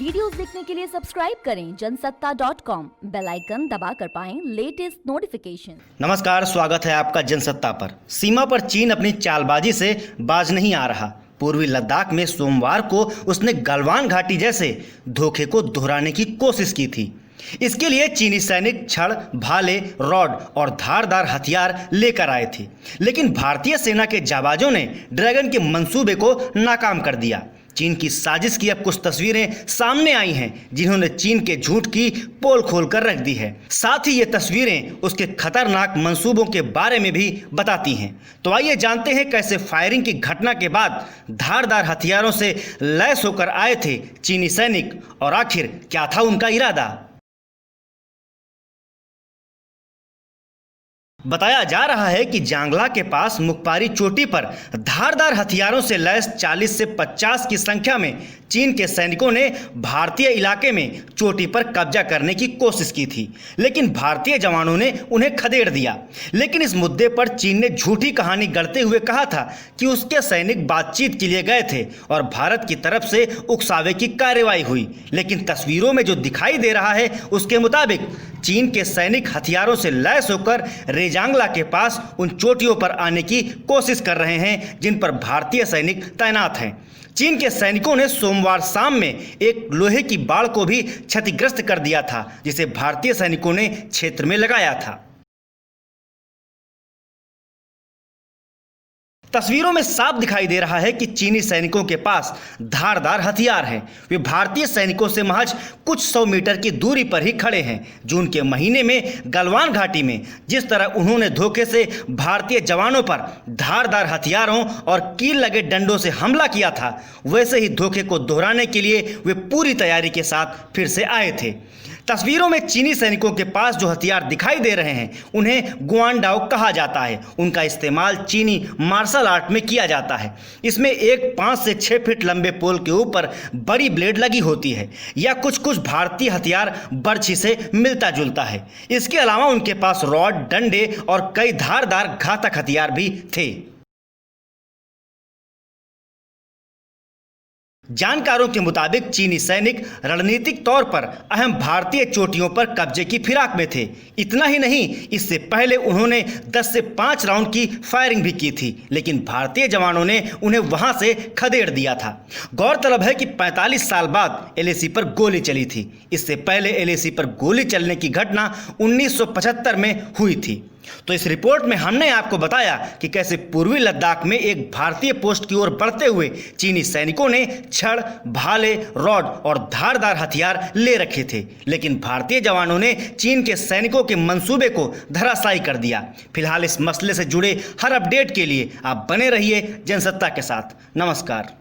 Videos देखने के लिए सब्सक्राइब करें जनसत्ता.com, बेल आइकन दबाकर पाएं लेटेस्ट नोटिफिकेशन। नमस्कार, स्वागत है आपका जनसत्ता पर। सीमा पर चीन अपनी चालबाजी से बाज नहीं आ रहा। पूर्वी लद्दाख में सोमवार को उसने गलवान घाटी जैसे धोखे को दोहराने की कोशिश की थी। इसके लिए चीनी सैनिक छड़, भाले, रॉड और धारदार हथियार लेकर आए थे, लेकिन भारतीय सेना के जाबाजों ने ड्रैगन के मंसूबे को नाकाम कर दिया। चीन की साजिश की अब कुछ तस्वीरें सामने आई हैं, जिन्होंने चीन के झूठ की पोल खोलकर रख दी है। साथ ही ये तस्वीरें उसके खतरनाक मंसूबों के बारे में भी बताती हैं। तो आइए जानते हैं कैसे फायरिंग की घटना के बाद धारदार हथियारों से लैस होकर आए थे चीनी सैनिक, और आखिर क्या था उनका इरादा। बताया जा रहा है कि जांगला के पास मुखपारी चोटी पर धारदार हथियारों से लैस 40 से 50 की संख्या में चीन के सैनिकों ने भारतीय इलाके में चोटी पर कब्जा करने की कोशिश की थी, लेकिन भारतीय जवानों ने उन्हें खदेड़ दिया। लेकिन इस मुद्दे पर चीन ने झूठी कहानी गढ़ते हुए कहा था कि उसके सैनिक बातचीत के लिए गए थे और भारत की तरफ से उकसावे की कार्रवाई हुई। लेकिन तस्वीरों में जो दिखाई दे रहा है उसके मुताबिक चीन के सैनिक हथियारों से लैस होकर रेजांगला के पास उन चोटियों पर आने की कोशिश कर रहे हैं जिन पर भारतीय सैनिक तैनात हैं। चीन के सैनिकों ने सोमवार शाम में एक लोहे की बाड़ को भी क्षतिग्रस्त कर दिया था, जिसे भारतीय सैनिकों ने क्षेत्र में लगाया था। तस्वीरों में साफ दिखाई दे रहा है कि चीनी सैनिकों के पास धारदार हथियार हैं। वे भारतीय सैनिकों से महज कुछ 100 मीटर की दूरी पर ही खड़े हैं। जून के महीने में गलवान घाटी में जिस तरह उन्होंने धोखे से भारतीय जवानों पर धारदार हथियारों और कील लगे डंडों से हमला किया था, वैसे ही धोखे को दोहराने के लिए वे पूरी तैयारी के साथ फिर से आए थे। तस्वीरों में चीनी सैनिकों के पास जो हथियार दिखाई दे रहे हैं उन्हें गुआनडाओ कहा जाता है। उनका इस्तेमाल चीनी मार्शल आर्ट में किया जाता है। इसमें एक 5 से 6 फीट लंबे पोल के ऊपर बड़ी ब्लेड लगी होती है, या कुछ भारतीय हथियार बर्छी से मिलता जुलता है। इसके अलावा उनके पास रॉड, डंडे और कई धारदार घातक हथियार भी थे। जानकारों के मुताबिक चीनी सैनिक रणनीतिक तौर पर अहम भारतीय चोटियों पर कब्जे की फिराक में थे। इतना ही नहीं, इससे पहले उन्होंने 10 से 5 राउंड की फायरिंग भी की थी, लेकिन भारतीय जवानों ने उन्हें वहां से खदेड़ दिया था। गौरतलब है कि 45 साल बाद एलएसी पर गोली चली थी। इससे पहले एलएसी पर गोली चलने की घटना 1975 में हुई थी। तो इस रिपोर्ट में हमने आपको बताया कि कैसे पूर्वी लद्दाख में एक भारतीय पोस्ट की ओर बढ़ते हुए चीनी सैनिकों ने छड़, भाले, रॉड और धारदार हथियार ले रखे थे, लेकिन भारतीय जवानों ने चीन के सैनिकों के मंसूबे को धराशायी कर दिया। फिलहाल इस मसले से जुड़े हर अपडेट के लिए आप बने रहिए जनसत्ता के साथ। नमस्कार।